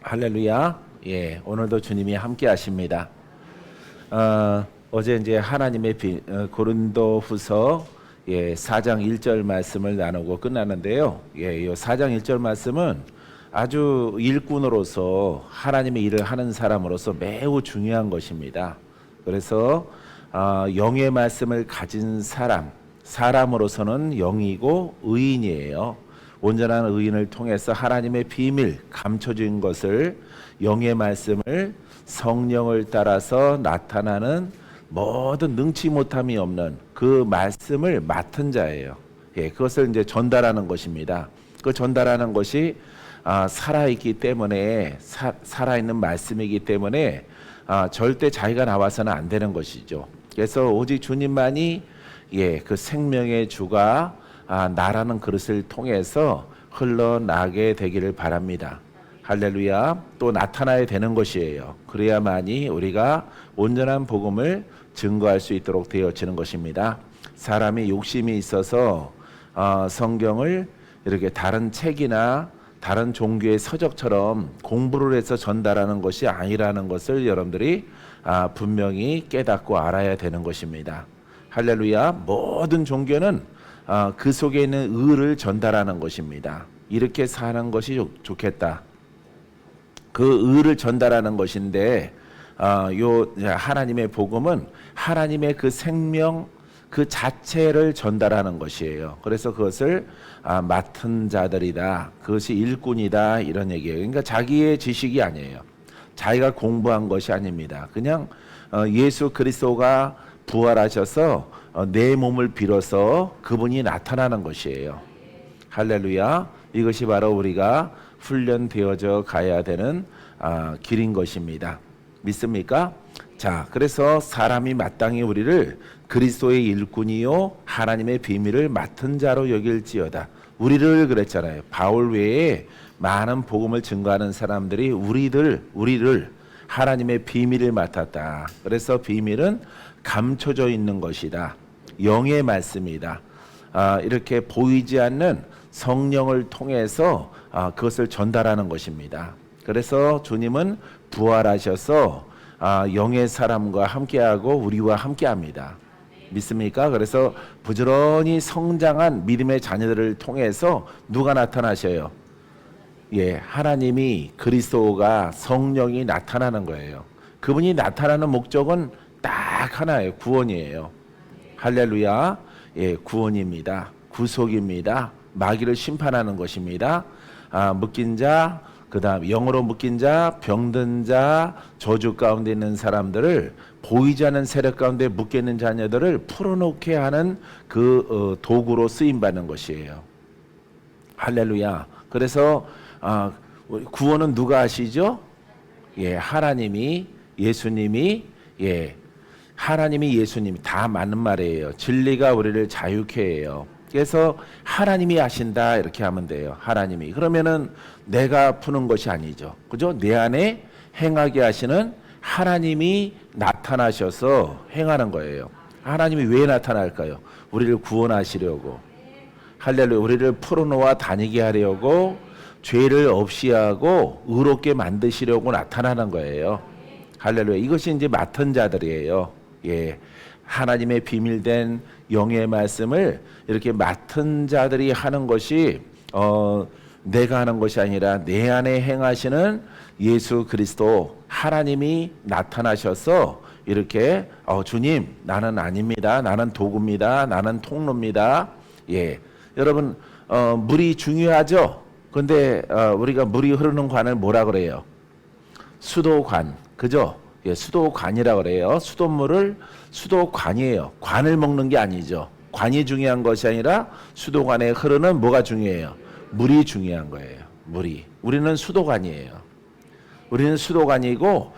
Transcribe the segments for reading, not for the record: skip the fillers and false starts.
할렐루야. 예, 오늘도 주님이 함께 하십니다. 어제 이제 하나님의 고린도후서 4장 1절 말씀을 나누고 끝났는데요. 이 4장 1절 말씀은 아주 일꾼으로서 하나님의 일을 하는 사람으로서 매우 중요한 것입니다. 그래서 영의 말씀을 가진 사람으로서는 영이고 의인이에요. 온전한 의인을 통해서 하나님의 비밀, 감춰진 것을 영의 말씀을 성령을 따라서 나타나는 모든 능치 못함이 없는 그 말씀을 맡은 자예요. 그것을 이제 전달하는 것입니다. 그 전달하는 것이 살아있기 때문에 살아있는 말씀이기 때문에 절대 자기가 나와서는 안 되는 것이죠. 그래서 오직 주님만이 그 생명의 주가 나라는 그릇을 통해서 흘러나게 되기를 바랍니다. 할렐루야. 또 나타나야 되는 것이에요. 그래야만이 우리가 온전한 복음을 증거할 수 있도록 되어지는 것입니다. 사람이 욕심이 있어서 성경을 이렇게 다른 책이나 다른 종교의 서적처럼 공부를 해서 전달하는 것이 아니라는 것을 여러분들이 분명히 깨닫고 알아야 되는 것입니다. 할렐루야. 모든 종교는 그 속에 있는 의를 전달하는 것입니다. 이렇게 사는 것이 좋겠다. 그 의를 전달하는 것인데 요 하나님의 복음은 하나님의 그 생명 그 자체를 전달하는 것이에요. 그래서 그것을 맡은 자들이다. 그것이 일꾼이다. 이런 얘기예요. 그러니까 자기의 지식이 아니에요. 자기가 공부한 것이 아닙니다. 그냥 예수 그리스도가 부활하셔서 내 몸을 빌어서 그분이 나타나는 것이에요. 할렐루야. 이것이 바로 우리가 훈련되어져 가야 되는 길인 것입니다. 믿습니까? 자, 그래서 사람이 마땅히 우리를 그리스도의 일꾼이요 하나님의 비밀을 맡은 자로 여길지어다. 우리를 그랬잖아요. 바울 외에 많은 복음을 증거하는 사람들이 우리를 하나님의 비밀을 맡았다. 그래서 비밀은 감춰져 있는 것이다. 영의 말씀이다. 이렇게 보이지 않는 성령을 통해서 그것을 전달하는 것입니다. 그래서 주님은 부활하셔서 영의 사람과 함께하고 우리와 함께합니다. 믿습니까? 그래서 부지런히 성장한 믿음의 자녀들을 통해서 누가 나타나셔요? 하나님이 그리스도가 성령이 나타나는 거예요. 그분이 나타나는 목적은 딱 하나예요. 구원이에요. 할렐루야. 구원입니다. 구속입니다. 마귀를 심판하는 것입니다. 묶인 자, 그 다음 영으로 묶인 자, 병든 자, 저주 가운데 있는 사람들을 보이지 않는 세력 가운데 묶여 있는 자녀들을 풀어놓게 하는 그 도구로 쓰임받는 것이에요. 할렐루야. 그래서 구원은 누가 하시죠? 하나님이, 예수님이, 하나님이 예수님이 다 맞는 말이에요. 진리가 우리를 자유케 해요. 그래서 하나님이 하신다 이렇게 하면 돼요. 하나님이. 그러면은 내가 푸는 것이 아니죠. 그죠? 내 안에 행하게 하시는 하나님이 나타나셔서 행하는 거예요. 하나님이 왜 나타날까요? 우리를 구원하시려고. 할렐루야. 우리를 풀어놓아 다니게 하려고 죄를 없이 하고 의롭게 만드시려고 나타나는 거예요. 할렐루야. 이것이 이제 맡은 자들이에요. 하나님의 비밀된 영의 말씀을 이렇게 맡은 자들이 하는 것이 내가 하는 것이 아니라 내 안에 행하시는 예수 그리스도 하나님이 나타나셔서 이렇게 주님 나는 아닙니다. 나는 도구입니다. 나는 통로입니다. 여러분 물이 중요하죠. 근데 우리가 물이 흐르는 관을 뭐라 그래요? 수도관. 그죠? 수도관이라고 그래요. 수돗물을 수도관이에요. 관을 먹는 게 아니죠. 관이 중요한 것이 아니라 수도관에 흐르는 뭐가 중요해요? 물이 중요한 거예요. 물이. 우리는 수도관이에요. 우리는 수도관이고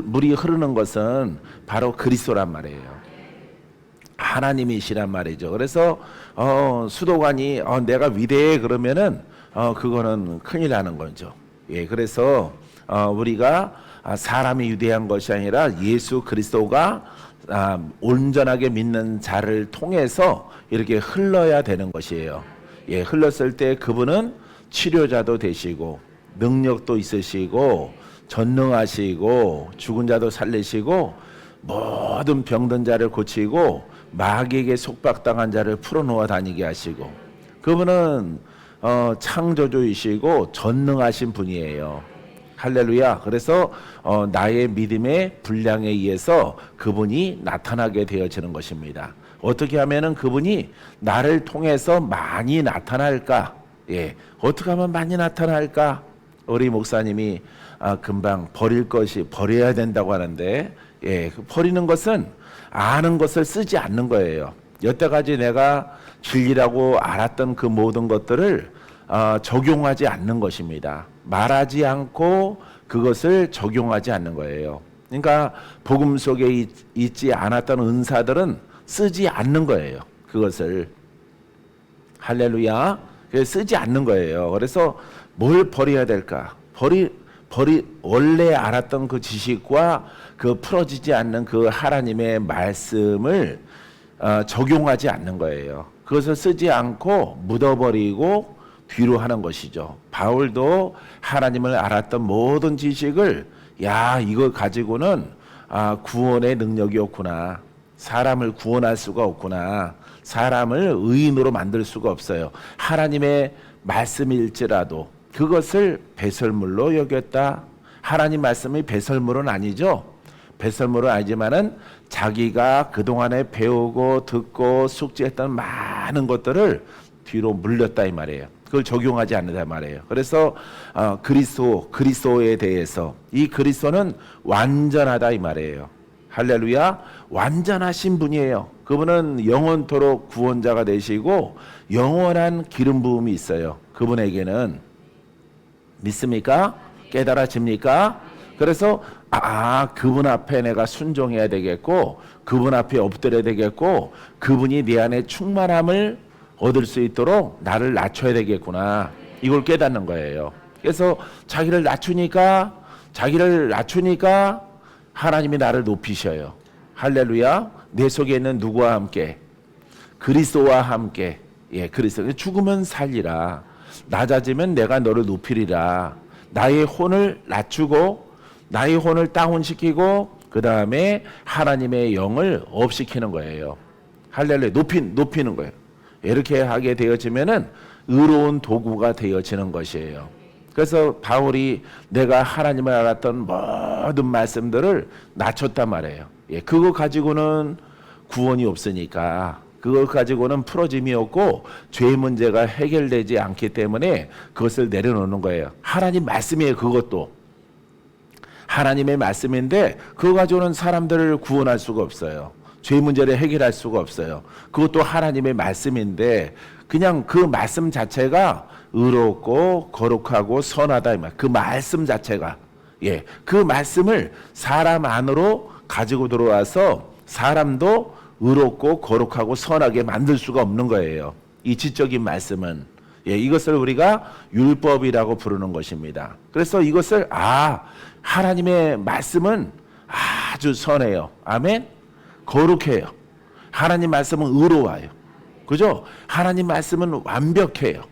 물이 흐르는 것은 바로 그리스도란 말이에요. 하나님이시란 말이죠. 그래서 수도관이 내가 위대해 그러면은 그거는 큰일 나는 거죠. 그래서 우리가 사람이 위대한 것이 아니라 예수 그리스도가 온전하게 믿는 자를 통해서 이렇게 흘러야 되는 것이에요. 흘렀을 때 그분은 치료자도 되시고 능력도 있으시고 전능하시고 죽은 자도 살리시고 모든 병든 자를 고치고 마귀에게 속박당한 자를 풀어놓아 다니게 하시고 그분은 창조주이시고 전능하신 분이에요. 할렐루야. 그래서 나의 믿음의 분량에 의해서 그분이 나타나게 되어지는 것입니다. 어떻게 하면은 그분이 나를 통해서 많이 나타날까? 예, 어떻게 하면 많이 나타날까? 우리 목사님이 금방 버릴 것이 버려야 된다고 하는데, 예, 버리는 것은 아는 것을 쓰지 않는 거예요. 여태까지 내가 진리라고 알았던 그 모든 것들을 적용하지 않는 것입니다. 말하지 않고 그것을 적용하지 않는 거예요. 그러니까 복음 속에 있지 않았던 은사들은 쓰지 않는 거예요. 그것을 할렐루야. 쓰지 않는 거예요. 그래서 뭘 버려야 될까? 원래 알았던 그 지식과 그 풀어지지 않는 그 하나님의 말씀을 적용하지 않는 거예요. 그것을 쓰지 않고 묻어버리고 뒤로 하는 것이죠. 바울도 하나님을 알았던 모든 지식을 이거 가지고는 구원의 능력이 없구나. 사람을 구원할 수가 없구나. 사람을 의인으로 만들 수가 없어요. 하나님의 말씀일지라도 그것을 배설물로 여겼다. 하나님 말씀이 배설물은 아니죠. 배설물은 아니지만은 자기가 그동안에 배우고 듣고 숙지했던 많은 것들을 뒤로 물렸다 이 말이에요. 그걸 적용하지 않는다 말이에요. 그래서 그리스도에 대해서 이 그리스도는 완전하다 이 말이에요. 할렐루야. 완전하신 분이에요. 그분은 영원토록 구원자가 되시고 영원한 기름 부음이 있어요. 그분에게는 믿습니까? 깨달아집니까? 그래서 그분 앞에 내가 순종해야 되겠고 그분 앞에 엎드려야 되겠고 그분이 내 안에 충만함을 얻을 수 있도록 나를 낮춰야 되겠구나. 이걸 깨닫는 거예요. 그래서 자기를 낮추니까 하나님이 나를 높이셔요. 할렐루야. 내 속에 있는 누구와 함께? 그리스도와 함께. 예, 그리스도. 죽으면 살리라. 낮아지면 내가 너를 높이리라. 나의 혼을 낮추고 나의 혼을 다운시키고 그 다음에 하나님의 영을 업시키는 거예요. 할렐루야. 높이는 거예요. 이렇게 하게 되어지면은 의로운 도구가 되어지는 것이에요. 그래서 바울이 내가 하나님을 알았던 모든 말씀들을 낮췄단 말이에요. 예, 그거 가지고는 구원이 없으니까 그거 가지고는 풀어짐이 없고 죄의 문제가 해결되지 않기 때문에 그것을 내려놓는 거예요. 하나님 말씀이에요. 그것도 하나님의 말씀인데 그거 가지고는 사람들을 구원할 수가 없어요. 죄 문제를 해결할 수가 없어요. 그것도 하나님의 말씀인데 그냥 그 말씀 자체가 의롭고 거룩하고 선하다 이 말. 그 말씀 자체가 그 말씀을 사람 안으로 가지고 들어와서 사람도 의롭고 거룩하고 선하게 만들 수가 없는 거예요. 이 지적인 말씀은 이것을 우리가 율법이라고 부르는 것입니다. 그래서 이것을 하나님의 말씀은 아주 선해요. 아멘. 거룩해요. 하나님 말씀은 의로워요. 그죠? 하나님 말씀은 완벽해요.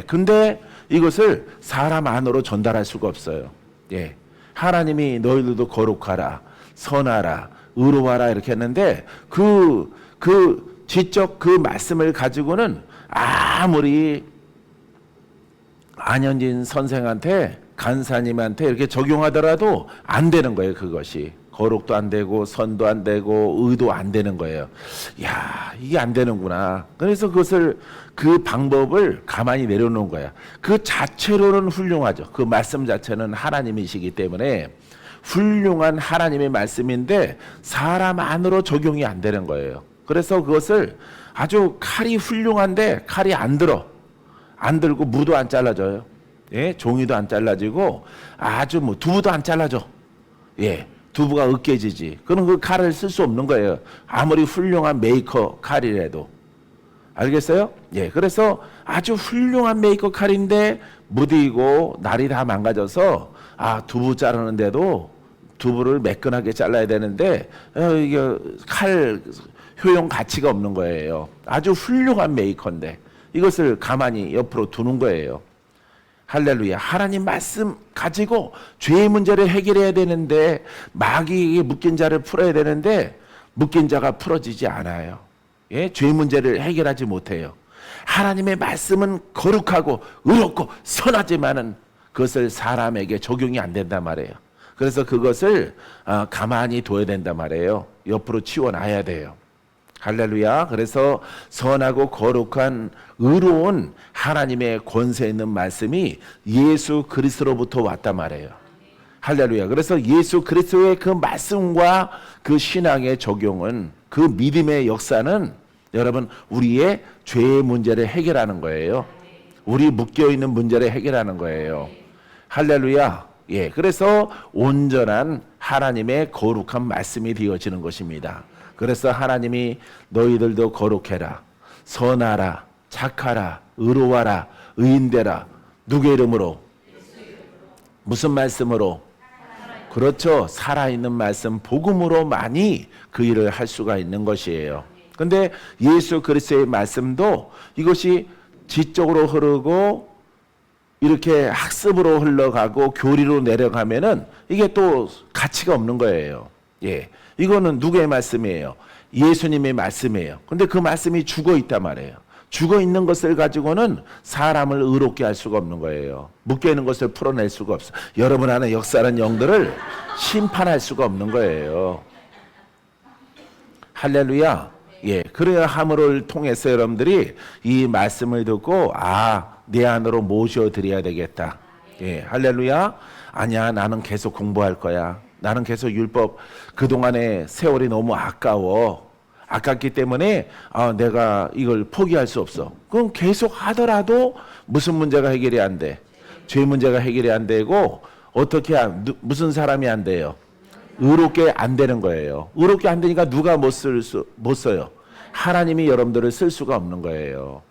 근데 이것을 사람 안으로 전달할 수가 없어요. 하나님이 너희들도 거룩하라, 선하라, 의로워라 이렇게 했는데 그 지적 그 말씀을 가지고는 아무리 안현진 선생한테 간사님한테 이렇게 적용하더라도 안 되는 거예요. 그것이 거룩도 안 되고 선도 안 되고 의도 안 되는 거예요. 이게 안 되는구나. 그래서 그 방법을 가만히 내려놓은 거야. 그 자체로는 훌륭하죠. 그 말씀 자체는 하나님이시기 때문에 훌륭한 하나님의 말씀인데 사람 안으로 적용이 안 되는 거예요. 그래서 그것을 아주 칼이 훌륭한데 칼이 안 들고 무도 안 잘라져요. 종이도 안 잘라지고 아주 두부도 안 잘라져. 두부가 으깨지지. 그럼 그 칼을 쓸 수 없는 거예요. 아무리 훌륭한 메이커 칼이라도. 알겠어요? 그래서 아주 훌륭한 메이커 칼인데 무디고 날이 다 망가져서 두부 자르는데도 두부를 매끈하게 잘라야 되는데 이게 칼 효용 가치가 없는 거예요. 아주 훌륭한 메이커인데 이것을 가만히 옆으로 두는 거예요. 할렐루야. 하나님 말씀 가지고 죄의 문제를 해결해야 되는데, 마귀에게 묶인 자를 풀어야 되는데 묶인 자가 풀어지지 않아요. 예? 죄의 문제를 해결하지 못해요. 하나님의 말씀은 거룩하고 의롭고 선하지만은 그것을 사람에게 적용이 안 된단 말이에요. 그래서 그것을 가만히 둬야 된단 말이에요. 옆으로 치워놔야 돼요. 할렐루야. 그래서 선하고 거룩한 의로운 하나님의 권세 있는 말씀이 예수 그리스도로부터 왔단 말이에요. 할렐루야. 그래서 예수 그리스도의 그 말씀과 그 신앙의 적용은, 그 믿음의 역사는 여러분 우리의 죄의 문제를 해결하는 거예요. 우리 묶여있는 문제를 해결하는 거예요. 할렐루야. 예, 그래서 온전한 하나님의 거룩한 말씀이 되어지는 것입니다. 그래서 하나님이 너희들도 거룩해라, 선하라, 착하라, 의로워라, 의인되라. 누구의 이름으로? 무슨 말씀으로? 그렇죠. 살아있는 말씀, 복음으로만이 그 일을 할 수가 있는 것이에요. 근데 예수 그리스도의 말씀도 이것이 지적으로 흐르고 이렇게 학습으로 흘러가고 교리로 내려가면은 이게 또 가치가 없는 거예요. 예. 이거는 누구의 말씀이에요? 예수님의 말씀이에요. 근데 그 말씀이 죽어 있단 말이에요. 죽어 있는 것을 가지고는 사람을 의롭게 할 수가 없는 거예요. 묶여 있는 것을 풀어낼 수가 없어. 여러분 안에 역사하는 영들을 심판할 수가 없는 거예요. 할렐루야. 예. 그래야 함을 통해서 여러분들이 이 말씀을 듣고, 내 안으로 모셔드려야 되겠다. 예. 할렐루야. 아니야, 나는 계속 공부할 거야. 나는 계속 율법, 그동안의 세월이 너무 아까워. 아깝기 때문에 내가 이걸 포기할 수 없어. 그럼 계속 하더라도 무슨 문제가 해결이 안 돼? 죄 문제가 해결이 안 되고, 어떻게 무슨 사람이 안 돼요? 의롭게 안 되는 거예요. 의롭게 안 되니까 누가 못 써요? 하나님이 여러분들을 쓸 수가 없는 거예요.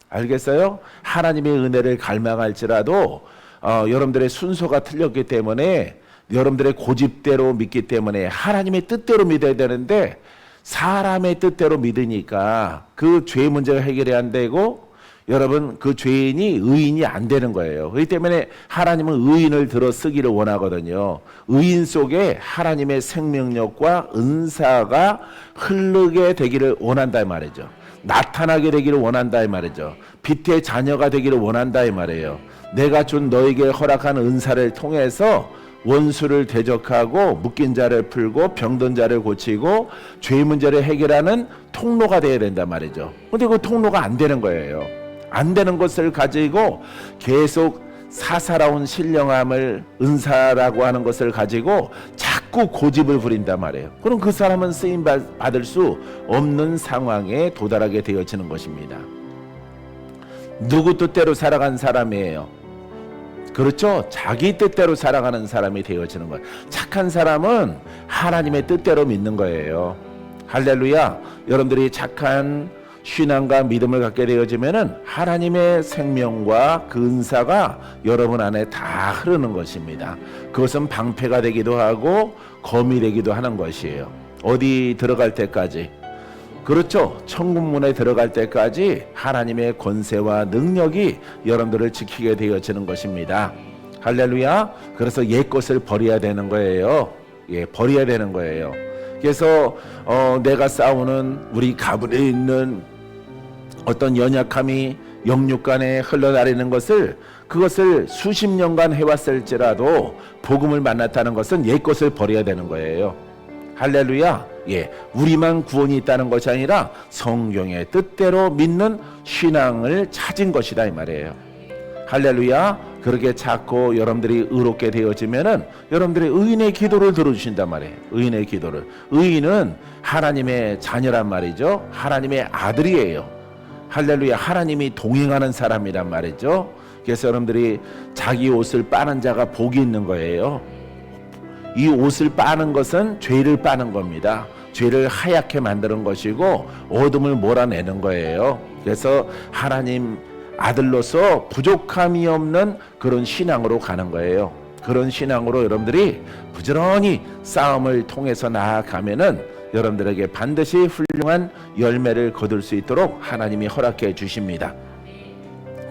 알겠어요? 하나님의 은혜를 갈망할지라도 여러분들의 순서가 틀렸기 때문에, 여러분들의 고집대로 믿기 때문에 하나님의 뜻대로 믿어야 되는데 사람의 뜻대로 믿으니까 그 죄 문제가 해결이 안 되고, 여러분 그 죄인이 의인이 안 되는 거예요. 그렇기 때문에 하나님은 의인을 들어 쓰기를 원하거든요. 의인 속에 하나님의 생명력과 은사가 흐르게 되기를 원한다 이 말이죠. 나타나게 되기를 원한다 이 말이죠. 빛의 자녀가 되기를 원한다 이 말이에요. 내가 준 너에게 허락한 은사를 통해서 원수를 대적하고 묶인 자를 풀고 병든 자를 고치고 죄 문제를 해결하는 통로가 되어야 된단 말이죠. 근데 그 통로가 안 되는 거예요. 안 되는 것을 가지고 계속 사사로운 신령함을, 은사라고 하는 것을 가지고 자꾸 고집을 부린단 말이에요. 그럼 그 사람은 쓰임 받을 수 없는 상황에 도달하게 되어지는 것입니다. 누구 뜻대로 살아간 사람이에요? 그렇죠. 자기 뜻대로 살아가는 사람이 되어지는 거예요. 착한 사람은 하나님의 뜻대로 믿는 거예요. 할렐루야. 여러분들이 착한 신앙과 믿음을 갖게 되어지면은 하나님의 생명과 그 은사가 여러분 안에 다 흐르는 것입니다. 그것은 방패가 되기도 하고 검이 되기도 하는 것이에요. 어디 들어갈 때까지? 그렇죠. 천국문에 들어갈 때까지 하나님의 권세와 능력이 여러분들을 지키게 되어지는 것입니다. 할렐루야. 그래서 옛것을 버려야 되는 거예요. 예, 버려야 되는 거예요. 그래서 내가 싸우는 우리 가문에 있는 어떤 연약함이 영육간에 흘러다니는 것을, 그것을 수십 년간 해왔을지라도 복음을 만났다는 것은 옛것을 버려야 되는 거예요. 할렐루야. 예, 우리만 구원이 있다는 것이 아니라 성경의 뜻대로 믿는 신앙을 찾은 것이다 이 말이에요. 할렐루야. 그렇게 찾고 여러분들이 의롭게 되어지면은 여러분들이 의인의 기도를 들어주신단 말이에요. 의인의 기도를. 의인은 하나님의 자녀란 말이죠. 하나님의 아들이에요. 할렐루야. 하나님이 동행하는 사람이란 말이죠. 그래서 여러분들이 자기 옷을 빠는 자가 복이 있는 거예요. 이 옷을 빠는 것은 죄를 빠는 겁니다. 죄를 하얗게 만드는 것이고 어둠을 몰아내는 거예요. 그래서 하나님 아들로서 부족함이 없는 그런 신앙으로 가는 거예요. 그런 신앙으로 여러분들이 부지런히 싸움을 통해서 나아가면은 여러분들에게 반드시 훌륭한 열매를 거둘 수 있도록 하나님이 허락해 주십니다.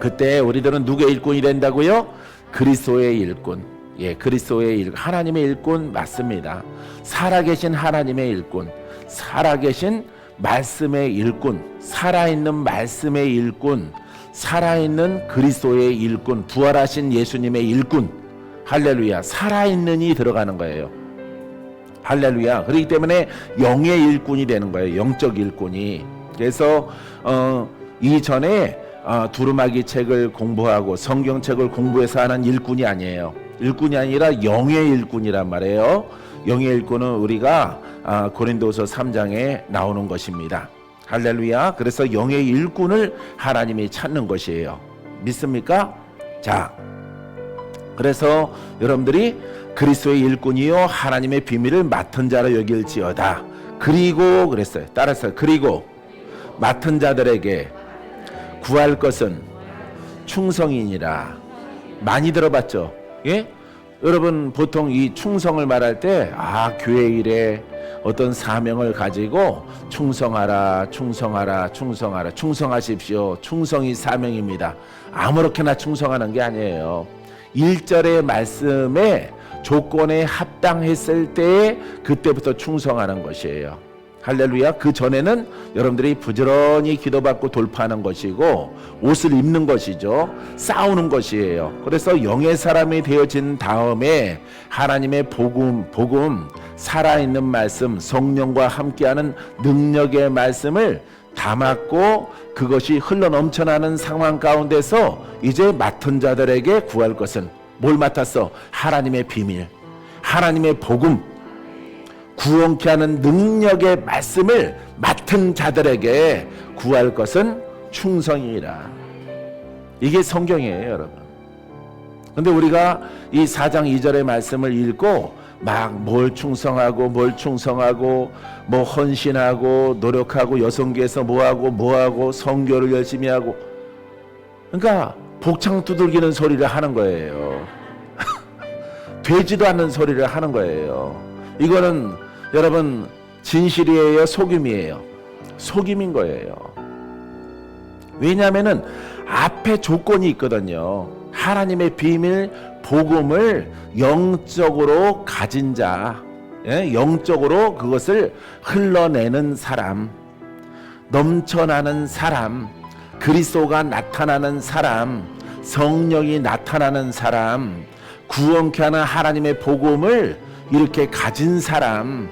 그때 우리들은 누구의 일꾼이 된다고요? 그리스도의 일꾼. 예, 그리스도의 일꾼. 하나님의 일꾼 맞습니다. 살아계신 하나님의 일꾼. 살아계신 말씀의 일꾼. 살아있는 말씀의 일꾼. 살아있는 그리스도의 일꾼. 부활하신 예수님의 일꾼. 할렐루야. 살아있는이 들어가는 거예요. 할렐루야. 그렇기 때문에 영의 일꾼이 되는 거예요. 영적 일꾼이. 그래서 이전에 두루마기 책을 공부하고 성경책을 공부해서 하는 일꾼이 아니에요. 일꾼이 아니라 영의 일꾼이란 말이에요. 영의 일꾼은 우리가 고린도서 3장에 나오는 것입니다. 할렐루야. 그래서 영의 일꾼을 하나님이 찾는 것이에요. 믿습니까? 자, 그래서 여러분들이 그리스도의 일꾼이요 하나님의 비밀을 맡은 자로 여길지어다. 그리고 그랬어요. 따라서 그리고 맡은 자들에게 구할 것은 충성이니라. 많이 들어봤죠? 예? 여러분 보통 이 충성을 말할 때 교회 일에 어떤 사명을 가지고 충성하라, 충성하라, 충성하라, 충성하십시오. 충성이 사명입니다. 아무렇게나 충성하는 게 아니에요. 1절의 말씀에 조건에 합당했을 때 그때부터 충성하는 것이에요. 할렐루야. 그 전에는 여러분들이 부지런히 기도받고 돌파하는 것이고 옷을 입는 것이죠. 싸우는 것이에요. 그래서 영의 사람이 되어진 다음에 하나님의 복음 살아있는 말씀, 성령과 함께하는 능력의 말씀을 담았고 그것이 흘러넘쳐나는 상황 가운데서 이제 맡은 자들에게 구할 것은 뭘 맡았어? 하나님의 비밀, 하나님의 복음, 구원케 하는 능력의 말씀을 맡은 자들에게 구할 것은 충성이라. 이게 성경이에요, 여러분. 근데 우리가 이 4장 2절의 말씀을 읽고 막 뭘 충성하고 뭐 헌신하고 노력하고 여성계에서 뭐하고 선교를 열심히 하고, 그러니까 복창 두들기는 소리를 하는 거예요. 되지도 않는 소리를 하는 거예요. 이거는 여러분 진실이에요, 속임이에요? 속임인 거예요. 왜냐하면은 앞에 조건이 있거든요. 하나님의 비밀 복음을 영적으로 가진 자, 영적으로 그것을 흘러내는 사람, 넘쳐나는 사람, 그리스도가 나타나는 사람, 성령이 나타나는 사람, 구원케 하는 하나님의 복음을 이렇게 가진 사람,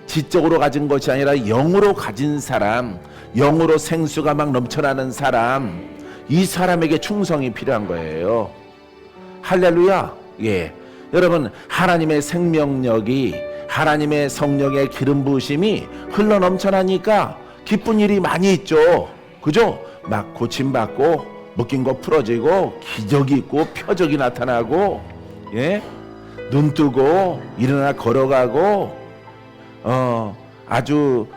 지적으로 가진 것이 아니라 영으로 가진 사람, 영으로 생수가 막 넘쳐나는 사람, 이 사람에게 충성이 필요한 거예요. 할렐루야. 예, 여러분 하나님의 생명력이, 하나님의 성령의 기름 부으심이 흘러 넘쳐나니까 기쁜 일이 많이 있죠. 그죠? 막 고침받고 묶인 거 풀어지고 기적이 있고 표적이 나타나고, 예, 눈 뜨고 일어나 걸어가고, 아주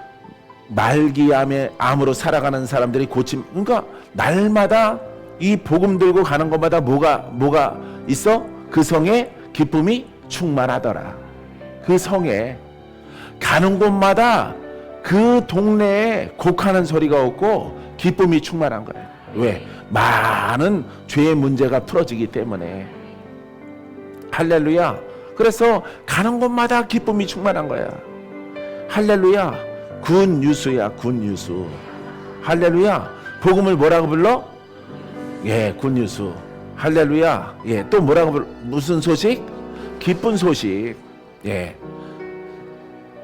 말기암으로 살아가는 사람들이 그러니까 날마다 이 복음 들고 가는 것마다 뭐가 있어? 그 성에 기쁨이 충만하더라. 그 성에 가는 곳마다 그 동네에 곡하는 소리가 없고 기쁨이 충만한 거예요. 왜? 많은 죄의 문제가 풀어지기 때문에. 할렐루야. 그래서 가는 곳마다 기쁨이 충만한 거야. 할렐루야. 굿뉴스야, 굿뉴스. 할렐루야. 복음을 뭐라고 불러? 예, 굿뉴스. 할렐루야. 예, 또 뭐라고 불러? 무슨 소식? 기쁜 소식. 예,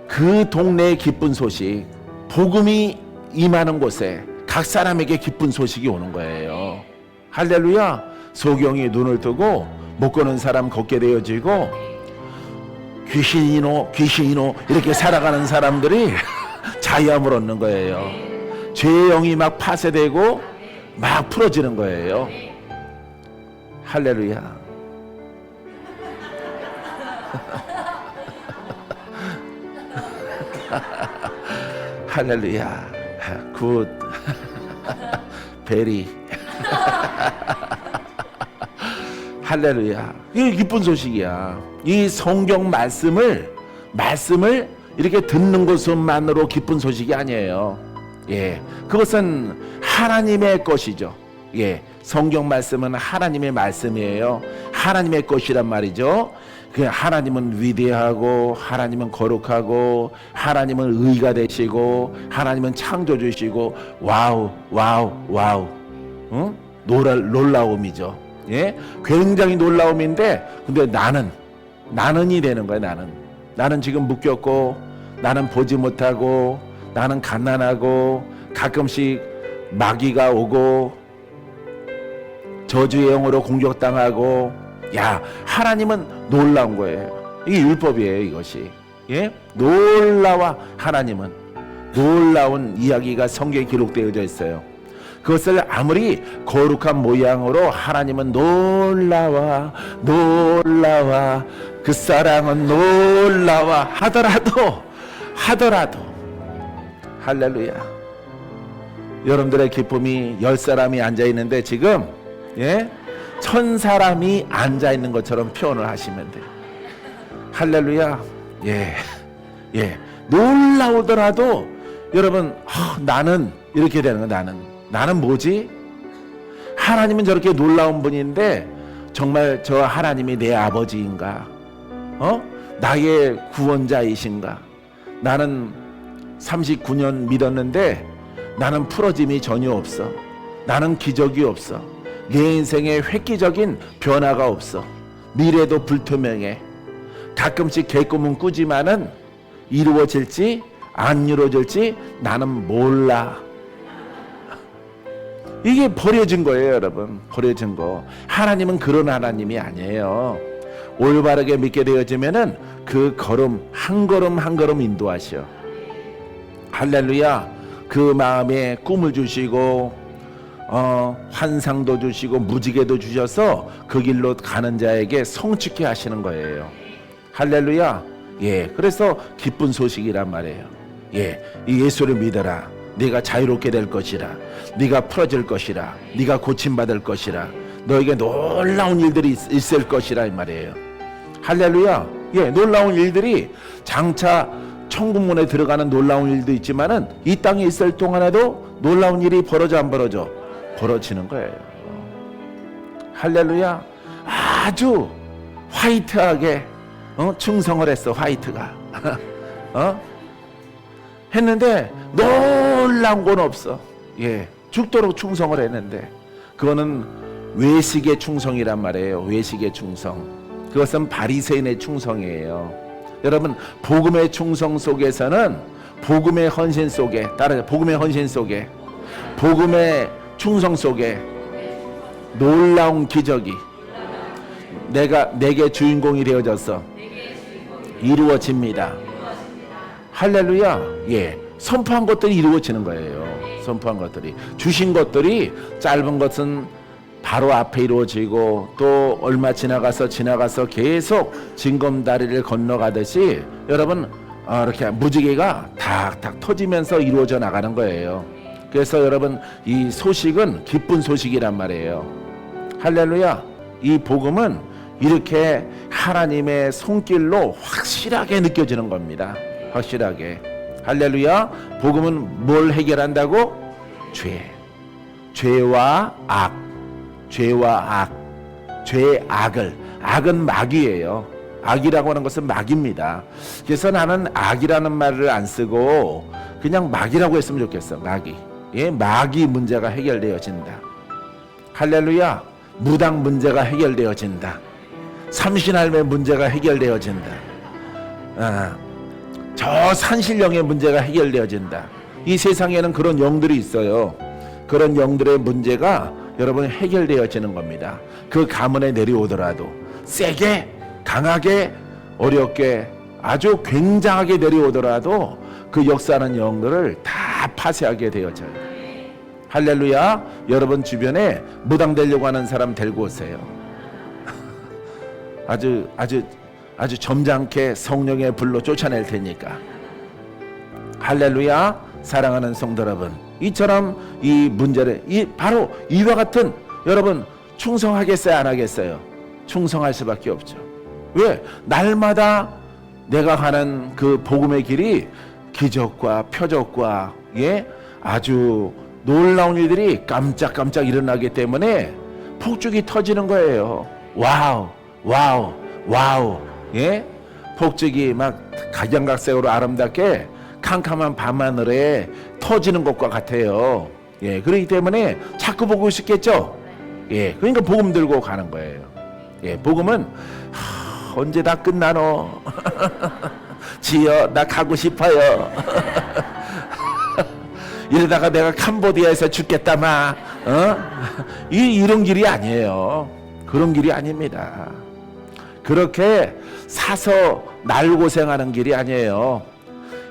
그 동네의 기쁜 소식. 복음이 임하는 곳에 각 사람에게 기쁜 소식이 오는 거예요. 할렐루야. 소경이 눈을 뜨고 못 걷는 사람 걷게 되어지고, 귀신이노 이렇게 살아가는 사람들이 자유함을 얻는 거예요. 죄의 영이 막 파쇄되고 막 풀어지는 거예요. 할렐루야. 할렐루야. 굿. 베리. 할렐루야. 이게 기쁜 소식이야. 이 성경 말씀을 이렇게 듣는 것만으로 기쁜 소식이 아니에요. 예, 그것은 하나님의 것이죠. 예, 성경 말씀은 하나님의 말씀이에요. 하나님의 것이란 말이죠. 그 하나님은 위대하고 하나님은 거룩하고 하나님은 의가 되시고 하나님은 창조주시고 와우 와우 와우, 응? 놀라움이죠. 예? 굉장히 놀라움인데 근데 나는이 되는 거예요. 나는 지금 묶였고 나는 보지 못하고 나는 갓난하고 가끔씩 마귀가 오고 저주의 영으로 공격당하고. 야, 하나님은 놀라운 거예요. 이게 율법이에요, 이것이. 예? 놀라워. 하나님은 놀라운 이야기가 성경에 기록되어져 있어요. 그것을 아무리 거룩한 모양으로 하나님은 놀라워 그 사랑은 놀라워 하더라도 할렐루야, 여러분들의 기쁨이 10사람이 앉아있는데 지금 1000사람이 앉아있는 것처럼 표현을 하시면 돼요. 할렐루야. 놀라우더라도 여러분, 나는 이렇게 되는 거예요. 나는 뭐지? 하나님은 저렇게 놀라운 분인데 정말 저 하나님이 내 아버지인가? 나의 구원자이신가? 나는 39년 믿었는데 나는 풀어짐이 전혀 없어. 나는 기적이 없어. 내 인생에 획기적인 변화가 없어. 미래도 불투명해. 가끔씩 개꿈은 꾸지만은 이루어질지 안 이루어질지 나는 몰라. 이게 버려진 거예요, 여러분. 버려진 거. 하나님은 그런 하나님이 아니에요. 올바르게 믿게 되어지면은 그 걸음 한 걸음 인도하셔. 할렐루야. 그 마음에 꿈을 주시고 환상도 주시고 무지개도 주셔서 그 길로 가는 자에게 성취케 하시는 거예요. 할렐루야. 그래서 기쁜 소식이란 말이에요. 이 예수를 믿어라. 네가 자유롭게 될 것이라. 네가 풀어질 것이라. 네가 고침받을 것이라. 너에게 놀라운 일들이 있을 것이라 이 말이에요. 할렐루야. 놀라운 일들이 장차 천국문에 들어가는 놀라운 일도 있지만은 이 땅에 있을 동안에도 놀라운 일이 벌어져 안 벌어져? 벌어지는 거예요. 할렐루야. 아주 화이트하게 충성을 했어. 화이트가 했는데 놀라운 건 없어. 죽도록 충성을 했는데 그거는 외식의 충성이란 말이에요. 외식의 충성. 그것은 바리새인의 충성이에요. 여러분, 복음의 충성 속에서는 복음의 헌신 속에, 따라서 복음의 헌신 속에, 복음의 충성 속에 놀라운 기적이 내게 주인공이 되어져서 이루어집니다. 할렐루야. 선포한 것들이 이루어지는 거예요. 선포한 것들이, 주신 것들이 짧은 것은 바로 앞에 이루어지고 또 얼마 지나가서 계속 징검다리를 건너가듯이 여러분 이렇게 무지개가 탁탁 터지면서 이루어져 나가는 거예요. 그래서 여러분, 이 소식은 기쁜 소식이란 말이에요. 할렐루야. 이 복음은 이렇게 하나님의 손길로 확실하게 느껴지는 겁니다. 확실하게. 할렐루야. 복음은 뭘 해결한다고? 죄와 악. 죄의 악을. 악은 마귀예요. 악이라고 하는 것은 마귀입니다. 그래서 나는 악이라는 말을 안 쓰고 그냥 마귀라고 했으면 좋겠어. 마귀 문제가 해결되어진다. 할렐루야. 무당 문제가 해결되어진다. 삼신할매 문제가 해결되어진다. 저 산신령의 문제가 해결되어진다. 이 세상에는 그런 영들이 있어요. 그런 영들의 문제가 여러분 해결되어지는 겁니다. 그 가문에 내려오더라도 세게, 강하게, 어렵게, 아주 굉장하게 내려오더라도 그 역사하는 영들을 다 파쇄하게 되어져요. 할렐루야. 여러분 주변에 무당 되려고 하는 사람 데리고 오세요. 아주 점잖게 성령의 불로 쫓아낼 테니까. 할렐루야. 사랑하는 성도 여러분, 이처럼 이 문제를 바로 이와 같은, 여러분 충성하겠어요, 안 하겠어요? 충성할 수밖에 없죠. 왜? 날마다 내가 가는 그 복음의 길이 기적과 표적과 아주 놀라운 일들이 깜짝깜짝 일어나기 때문에 폭죽이 터지는 거예요. 와우, 와우, 와우. 예? 폭죽이 막 각양각색으로 아름답게 캄캄한 밤하늘에 터지는 것과 같아요. 예, 그렇기 때문에 자꾸 보고 싶겠죠. 예, 그러니까 복음 들고 가는 거예요. 예, 복음은 언제 다 끝나노? 지여, 나 가고 싶어요. 이러다가 내가 캄보디아에서 죽겠다마. 이런 길이 아니에요. 그런 길이 아닙니다. 그렇게 사서 날고생하는 길이 아니에요.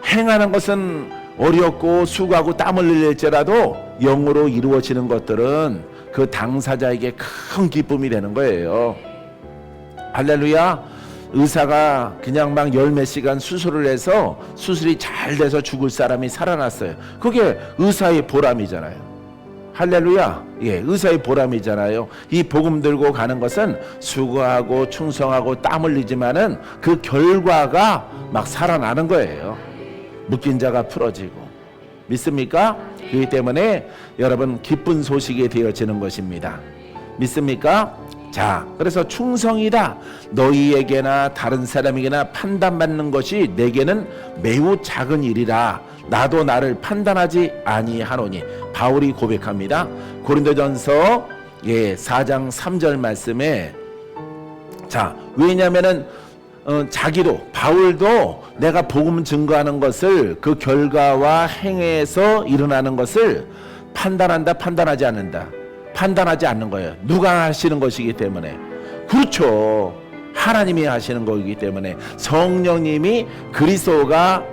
행하는 것은 어렵고 수고하고 땀을 흘릴지라도 영으로 이루어지는 것들은 그 당사자에게 큰 기쁨이 되는 거예요. 할렐루야. 의사가 그냥 막 열 몇 시간 수술을 해서 수술이 잘 돼서 죽을 사람이 살아났어요. 그게 의사의 보람이잖아요. 할렐루야. 예, 의사의 보람이잖아요. 이 복음 들고 가는 것은 수고하고 충성하고 땀 흘리지만은 그 결과가 막 살아나는 거예요. 묶인 자가 풀어지고. 믿습니까? 그렇기 때문에 여러분 기쁜 소식이 되어지는 것입니다. 믿습니까? 자, 그래서 충성이다. 너희에게나 다른 사람에게나 판단받는 것이 내게는 매우 작은 일이라. 나도 나를 판단하지 아니하노니. 바울이 고백합니다. 고린도전서 4장 3절 말씀에, 자, 왜냐면은 자기도, 바울도 내가 복음 증거하는 것을 그 결과와 행해서 일어나는 것을 판단한다, 판단하지 않는다. 판단하지 않는 거예요. 누가 하시는 것이기 때문에. 그렇죠. 하나님이 하시는 거기 때문에. 성령님이 그리스도가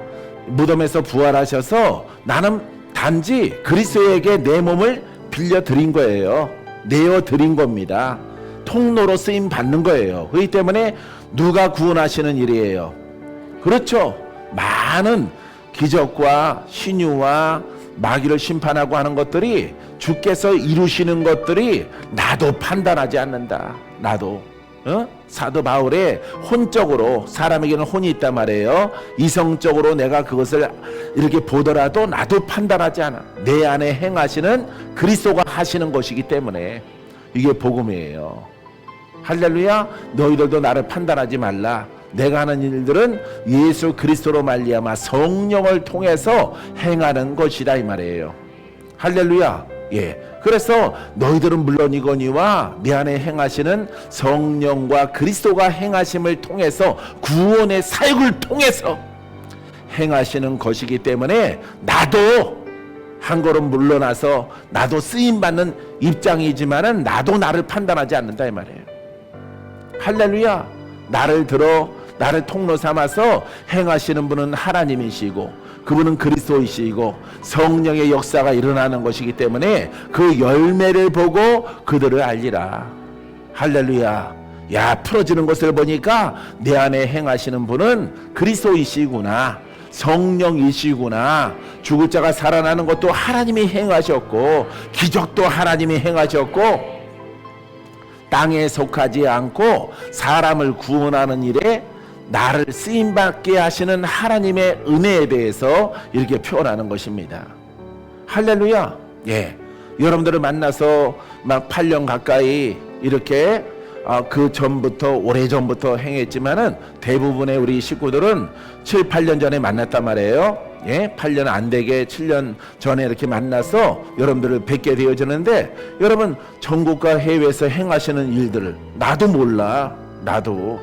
무덤에서 부활하셔서 나는 단지 그리스도에게 내 몸을 빌려드린 거예요. 내어드린 겁니다. 통로로 쓰임 받는 거예요. 그렇기 때문에 누가 구원하시는 일이에요. 그렇죠. 많은 기적과 신유와 마귀를 심판하고 하는 것들이 주께서 이루시는 것들이 나도 판단하지 않는다. 나도 사도 바울의 혼적으로, 사람에게는 혼이 있단 말이에요. 이성적으로 내가 그것을 이렇게 보더라도 나도 판단하지 않아. 내 안에 행하시는 그리스도가 하시는 것이기 때문에 이게 복음이에요. 할렐루야. 너희들도 나를 판단하지 말라. 내가 하는 일들은 예수 그리스도로 말미암아 성령을 통해서 행하는 것이다, 이 말이에요. 할렐루야. 예. 그래서 너희들은 물론이거니와 내 안에 행하시는 성령과 그리스도가 행하심을 통해서 구원의 사역을 통해서 행하시는 것이기 때문에 나도 한 걸음 물러나서 나도 쓰임받는 입장이지만은 나도 나를 판단하지 않는다, 이 말이에요. 할렐루야. 나를 들어 나를 통로 삼아서 행하시는 분은 하나님이시고 그분은 그리스도이시고 성령의 역사가 일어나는 것이기 때문에 그 열매를 보고 그들을 알리라. 할렐루야. 야, 풀어지는 것을 보니까 내 안에 행하시는 분은 그리스도이시구나, 성령이시구나. 죽을 자가 살아나는 것도 하나님이 행하셨고 기적도 하나님이 행하셨고 땅에 속하지 않고 사람을 구원하는 일에 나를 쓰임받게 하시는 하나님의 은혜에 대해서 이렇게 표현하는 것입니다. 할렐루야. 예, 여러분들을 만나서 막 8년 가까이 이렇게 그 전부터, 오래전부터 행했지만은 대부분의 우리 식구들은 7, 8년 전에 만났단 말이에요. 예, 8년 안 되게 7년 전에 이렇게 만나서 여러분들을 뵙게 되어지는데, 여러분 전국과 해외에서 행하시는 일들을 나도 몰라. 나도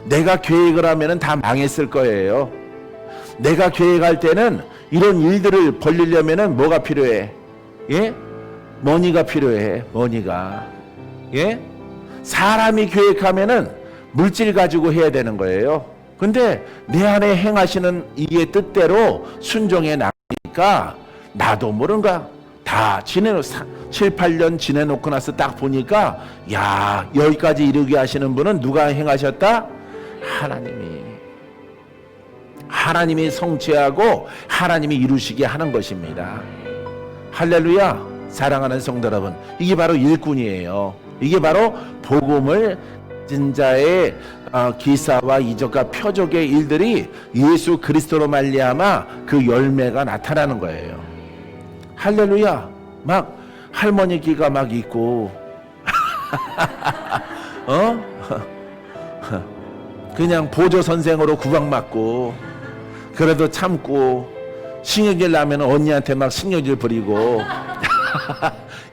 내가 계획을 하면은 다 망했을 거예요. 내가 계획할 때는 이런 일들을 벌리려면은 뭐가 필요해? 예? 머니가 필요해. 머니가. 예? 사람이 계획하면은 물질 가지고 해야 되는 거예요. 근데 내 안에 행하시는 이의 뜻대로 순종해 나가니까 나도 모른가 다 지내놓고 7, 8년 지내놓고 나서 딱 보니까, 야, 여기까지 이르게 하시는 분은 누가 행하셨다? 하나님이 성취하고 하나님이 이루시게 하는 것입니다. 할렐루야. 사랑하는 성도 여러분, 이게 바로 일꾼이에요. 이게 바로 복음을 진자의 기사와 이적과 표적의 일들이 예수 그리스도로 말미암아 그 열매가 나타나는 거예요. 할렐루야. 막 할머니 끼가 막 있고 그냥 보조 선생으로 구박받고 그래도 참고 신경질 나면 언니한테 막 신경질 부리고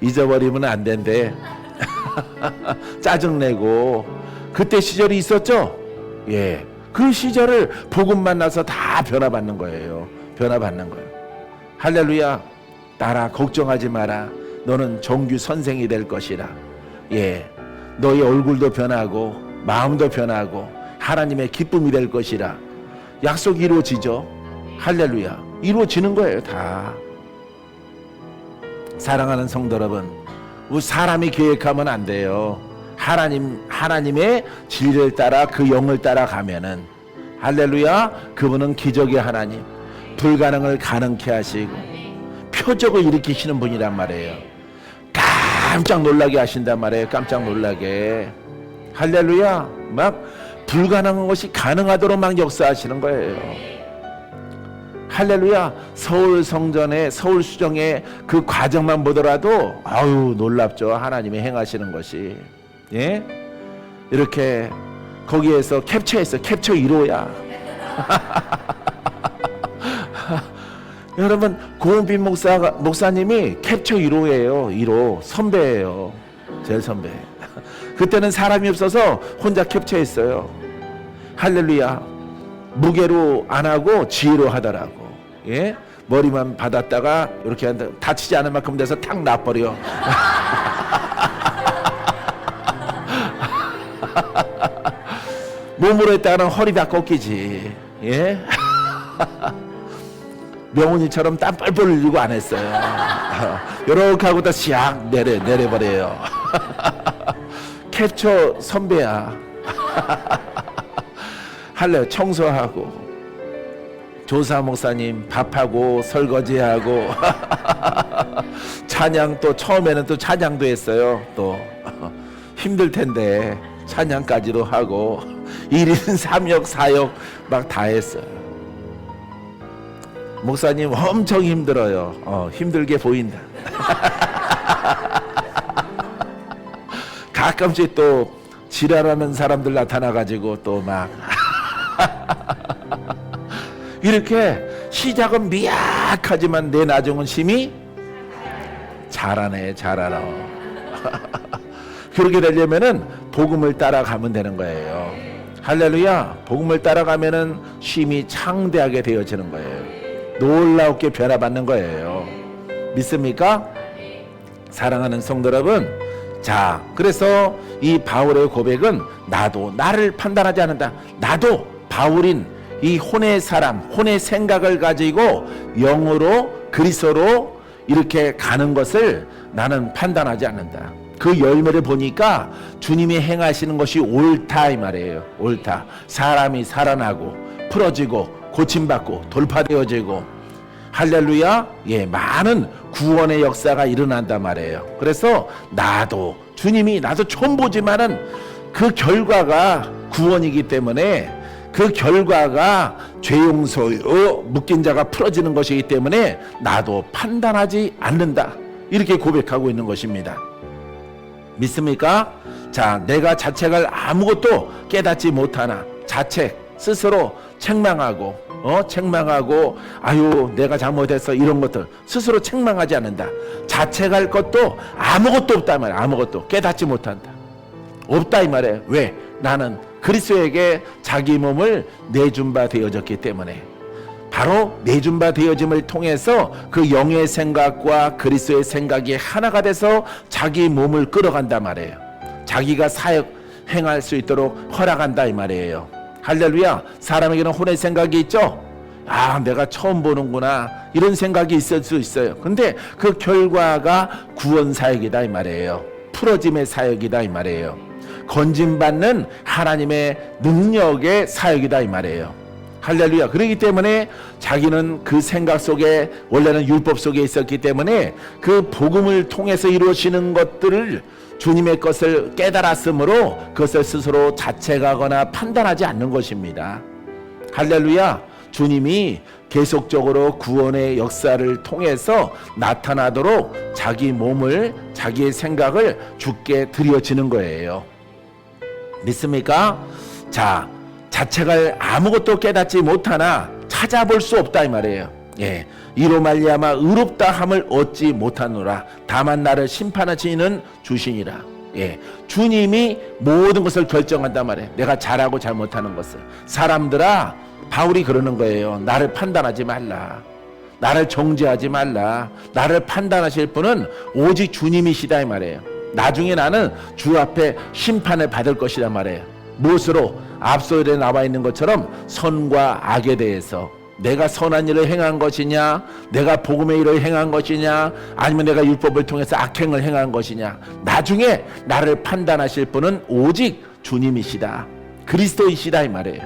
잊어버리면 안 된대. 짜증내고 그때 시절이 있었죠. 예, 그 시절을 복음 만나서 다 변화받는 거예요. 변화받는 거예요. 할렐루야. 딸아 걱정하지 마라. 너는 정규 선생이 될 것이라. 예, 너의 얼굴도 변하고 마음도 변하고 하나님의 기쁨이 될 것이라. 약속이 이루어지죠. 할렐루야. 이루어지는 거예요. 다. 사랑하는 성도 여러분, 우리 사람이 계획하면 안 돼요. 하나님의 진리를 따라 그 영을 따라 가면은 할렐루야. 그분은 기적의 하나님, 불가능을 가능케 하시고 표적을 일으키시는 분이란 말이에요. 깜짝 놀라게 하신단 말이에요. 깜짝 놀라게. 할렐루야. 막 불가능한 것이 가능하도록 막 역사하시는 거예요. 할렐루야. 서울 성전에 서울 수정의 그 과정만 보더라도 아유 놀랍죠. 하나님이 행하시는 것이. 예? 이렇게 거기에서 캡처했어. 캡처 1호야. 여러분 고은빈 목사님이 캡처 1호예요. 1호 선배예요. 제일 선배. 그때는 사람이 없어서 혼자 캡처했어요. 할렐루야. 무게로 안 하고 지혜로 하더라고. 예? 머리만 받았다가 이렇게 다치지 않을 만큼 돼서 탁 놔버려. 몸으로 했다가는 허리 다 꺾이지. 예? 명훈이처럼 땀 뻘뻘 흘리고 안 했어요. 이렇게 하고 다 시악 내려버려요. 캡처 선배야. 할래 청소하고 조사 목사님 밥하고 설거지하고 찬양 또 처음에는 또 찬양도 했어요. 또 힘들 텐데 찬양까지도 하고 1인 3역 4역 막 다 했어요. 목사님 엄청 힘들어요. 힘들게 보인다. 가끔씩 또 지랄하는 사람들 나타나가지고 또 막 이렇게 시작은 미약하지만 내 나중은 심히 잘하네. 잘 알아. 그렇게 되려면은 복음을 따라가면 되는 거예요. 할렐루야. 복음을 따라가면은 심히 창대하게 되어지는 거예요. 놀랍게 변화받는 거예요. 믿습니까? 사랑하는 성도 여러분, 자, 그래서 이 바울의 고백은 나도 나를 판단하지 않는다. 나도 바울인 이 혼의 사람, 혼의 생각을 가지고 영으로 그리스도로 이렇게 가는 것을 나는 판단하지 않는다. 그 열매를 보니까 주님이 행하시는 것이 옳다 이 말이에요. 옳다. 사람이 살아나고 풀어지고 고침받고 돌파되어지고 할렐루야. 예, 많은 구원의 역사가 일어난단 말이에요. 그래서 나도 주님이 나도 처음 보지만은 그 결과가 구원이기 때문에 그 결과가 죄 용서요 묶인 자가 풀어지는 것이기 때문에 나도 판단하지 않는다. 이렇게 고백하고 있는 것입니다. 믿습니까? 자, 내가 자책을 아무것도 깨닫지 못하나 자책 스스로 책망하고 책망하고 아유 내가 잘못했어 이런 것들 스스로 책망하지 않는다. 자책할 것도 아무것도 없다 말이야. 아무것도 깨닫지 못한다. 없다 이 말이에요. 왜? 나는 그리스도에게 자기 몸을 내준 바 되어졌기 때문에 바로 내준 바 되어짐을 통해서 그 영의 생각과 그리스도의 생각이 하나가 돼서 자기 몸을 끌어간단 말이에요. 자기가 사역 행할 수 있도록 허락한다 이 말이에요. 할렐루야. 사람에게는 혼의 생각이 있죠. 아 내가 처음 보는구나 이런 생각이 있을 수 있어요. 근데 그 결과가 구원 사역이다 이 말이에요. 풀어짐의 사역이다 이 말이에요. 건짐받는 하나님의 능력의 사역이다 이 말이에요. 할렐루야. 그렇기 때문에 자기는 그 생각 속에 원래는 율법 속에 있었기 때문에 그 복음을 통해서 이루어지는 것들을 주님의 것을 깨달았으므로 그것을 스스로 자책하거나 판단하지 않는 것입니다. 할렐루야. 주님이 계속적으로 구원의 역사를 통해서 나타나도록 자기 몸을, 자기의 생각을 주께 드려지는 거예요. 믿습니까? 자, 자책을 아무것도 깨닫지 못하나 찾아볼 수 없다 이 말이에요. 예, 이로 말미암아 의롭다 함을 얻지 못하노라. 다만 나를 심판하시는 주시니라. 예, 주님이 모든 것을 결정한단 말이에요. 내가 잘하고 잘못하는 것을. 사람들아, 바울이 그러는 거예요. 나를 판단하지 말라. 나를 정죄하지 말라. 나를 판단하실 분은 오직 주님이시다 이 말이에요. 나중에 나는 주 앞에 심판을 받을 것이다 말이에요. 무엇으로? 앞서에 나와 있는 것처럼 선과 악에 대해서 내가 선한 일을 행한 것이냐, 내가 복음의 일을 행한 것이냐, 아니면 내가 율법을 통해서 악행을 행한 것이냐. 나중에 나를 판단하실 분은 오직 주님이시다, 그리스도이시다 이 말이에요.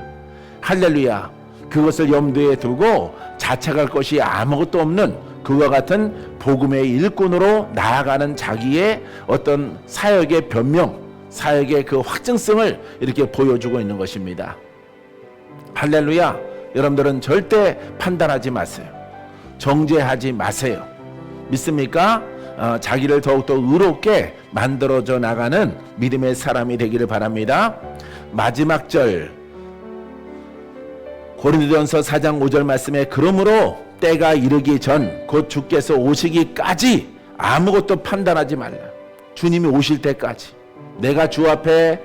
할렐루야. 그것을 염두에 두고 자책할 것이 아무것도 없는 그와 같은 복음의 일꾼으로 나아가는 자기의 어떤 사역의 변명, 사역의 그 확증성을 이렇게 보여주고 있는 것입니다. 할렐루야. 여러분들은 절대 판단하지 마세요. 정죄하지 마세요. 믿습니까? 자기를 더욱더 의롭게 만들어져 나가는 믿음의 사람이 되기를 바랍니다. 마지막 절 고린도전서 4장 5절 말씀에 그러므로 때가 이르기 전 곧 주께서 오시기까지 아무것도 판단하지 말라. 주님이 오실 때까지, 내가 주 앞에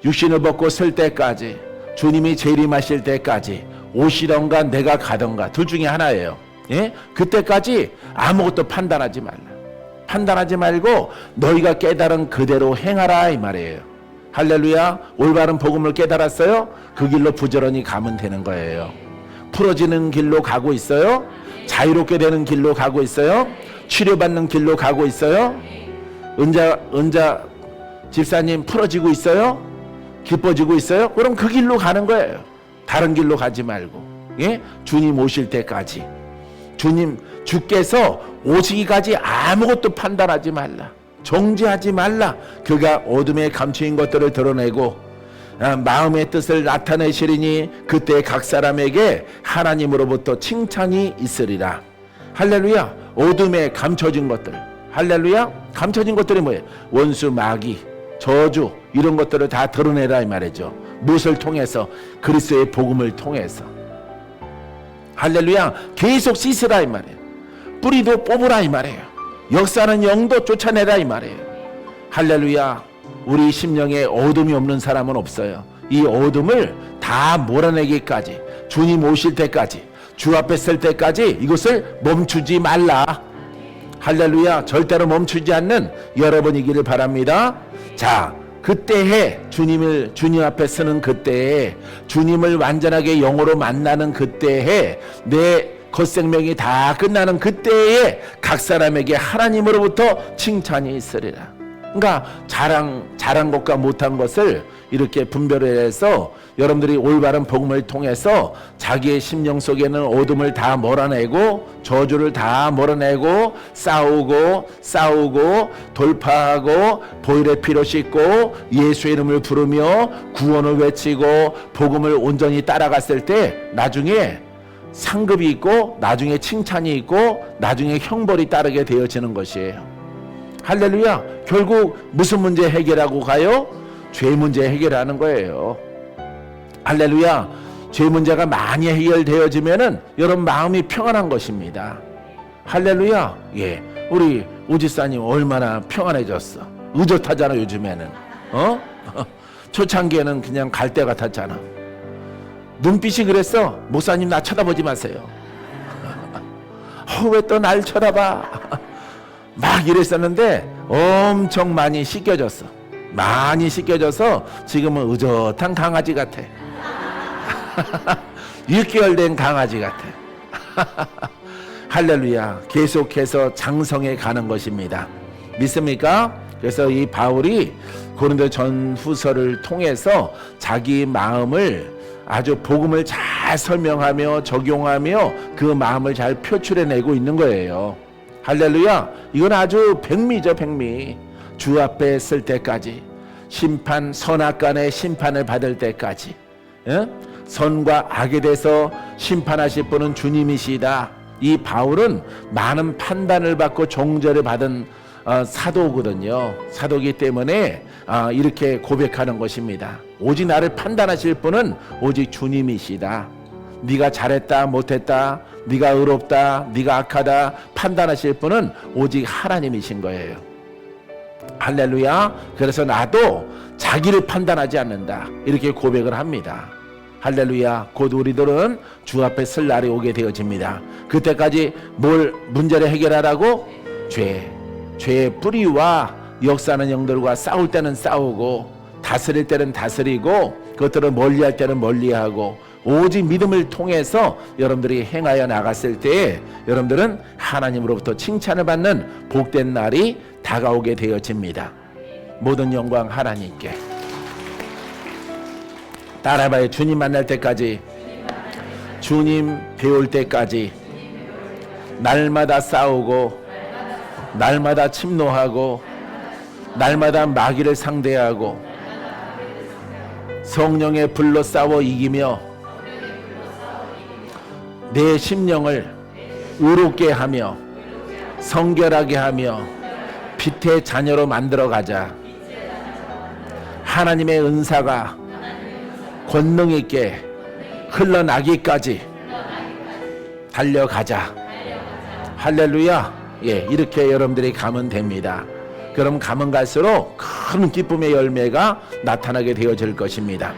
육신을 벗고 설 때까지, 주님이 재림하실 때까지, 오시던가 내가 가던가 둘 중에 하나예요. 예? 그때까지 아무것도 판단하지 말라. 판단하지 말고 너희가 깨달은 그대로 행하라 이 말이에요. 할렐루야. 올바른 복음을 깨달았어요? 그 길로 부지런히 가면 되는 거예요. 풀어지는 길로 가고 있어요? 자유롭게 되는 길로 가고 있어요? 치료받는 길로 가고 있어요? 은자 집사님 풀어지고 있어요? 기뻐지고 있어요? 그럼 그 길로 가는 거예요. 다른 길로 가지 말고. 예? 주님 오실 때까지, 주께서 오시기까지 아무것도 판단하지 말라. 정죄하지 말라. 그가 어둠에 감추인 것들을 드러내고 마음의 뜻을 나타내시리니 그때 각 사람에게 하나님으로부터 칭찬이 있으리라. 할렐루야. 어둠에 감춰진 것들, 할렐루야. 감춰진 것들이 뭐예요? 원수, 마귀, 저주, 이런 것들을 다 드러내라 이 말이죠. 무엇을 통해서? 그리스도의 복음을 통해서. 할렐루야. 계속 씻으라 이 말이에요. 뿌리도 뽑으라 이 말이에요. 역사는 영도 쫓아내라 이 말이에요. 할렐루야. 우리 심령에 어둠이 없는 사람은 없어요. 이 어둠을 다 몰아내기까지, 주님 오실 때까지, 주 앞에 설 때까지 이것을 멈추지 말라. 할렐루야. 절대로 멈추지 않는 여러분이기를 바랍니다. 자, 그때에 주님 앞에 서는 그때에, 주님을 완전하게 영으로 만나는 그때에, 내 겉생명이 다 끝나는 그때에 각 사람에게 하나님으로부터 칭찬이 있으리라. 그러니까 잘한 것과 못한 것을 이렇게 분별해서 여러분들이 올바른 복음을 통해서 자기의 심령 속에는 어둠을 다 몰아내고, 저주를 다 몰아내고, 싸우고 돌파하고, 보혈의 피로 씻고 예수의 이름을 부르며 구원을 외치고 복음을 온전히 따라갔을 때 나중에 상급이 있고, 나중에 칭찬이 있고, 나중에 형벌이 따르게 되어지는 것이에요. 할렐루야. 결국 무슨 문제 해결하고 가요? 죄 문제 해결하는 거예요. 할렐루야. 죄 문제가 많이 해결되어지면은 여러분 마음이 평안한 것입니다. 할렐루야. 예, 우리 오지사님 얼마나 평안해졌어. 의젓하잖아 요즘에는. 초창기에는 그냥 갈대 같았잖아. 눈빛이 그랬어. 목사님 나 쳐다보지 마세요. 왜 또 날 쳐다봐. 막 이랬었는데 엄청 많이 씻겨졌어. 많이 씻겨져서 지금은 의젓한 강아지 같아. 6개월 된 강아지 같아. 할렐루야. 계속해서 장성해 가는 것입니다. 믿습니까? 그래서 이 바울이 고린도 전후서를 통해서 자기 마음을 아주 복음을 잘 설명하며 적용하며 그 마음을 잘 표출해내고 있는 거예요. 할렐루야. 이건 아주 백미죠, 백미. 주 앞에 쓸 때까지, 심판, 선악간의 심판을 받을 때까지, 선과 악에 대해서 심판하실 분은 주님이시다. 이 바울은 많은 판단을 받고 종절을 받은 사도거든요. 사도이기 때문에 이렇게 고백하는 것입니다. 오직 나를 판단하실 분은 오직 주님이시다. 네가 잘했다 못했다, 네가 의롭다 네가 악하다 판단하실 분은 오직 하나님이신 거예요. 할렐루야. 그래서 나도 자기를 판단하지 않는다 이렇게 고백을 합니다. 할렐루야. 곧 우리들은 주 앞에 설 날이 오게 되어집니다. 그때까지 뭘 문제를 해결하라고? 죄의 뿌리와 역사하는 영들과 싸울 때는 싸우고 다스릴 때는 다스리고 그것들을 멀리할 때는 멀리하고 오직 믿음을 통해서 여러분들이 행하여 나갔을 때에 여러분들은 하나님으로부터 칭찬을 받는 복된 날이 다가오게 되어집니다. 모든 영광 하나님께. 따라해봐요. 주님 만날 때까지, 주님 배울 때까지 날마다 싸우고 날마다 침노하고 날마다 마귀를 상대하고 성령의 불로 싸워 이기며 내 심령을 의롭게 하며 성결하게 하며 빛의 자녀로 만들어 가자. 하나님의 은사가 권능 있게 흘러나기까지 달려가자. 할렐루야. 예, 이렇게 여러분들이 가면 됩니다. 그럼 가면 갈수록 큰 기쁨의 열매가 나타나게 되어질 것입니다.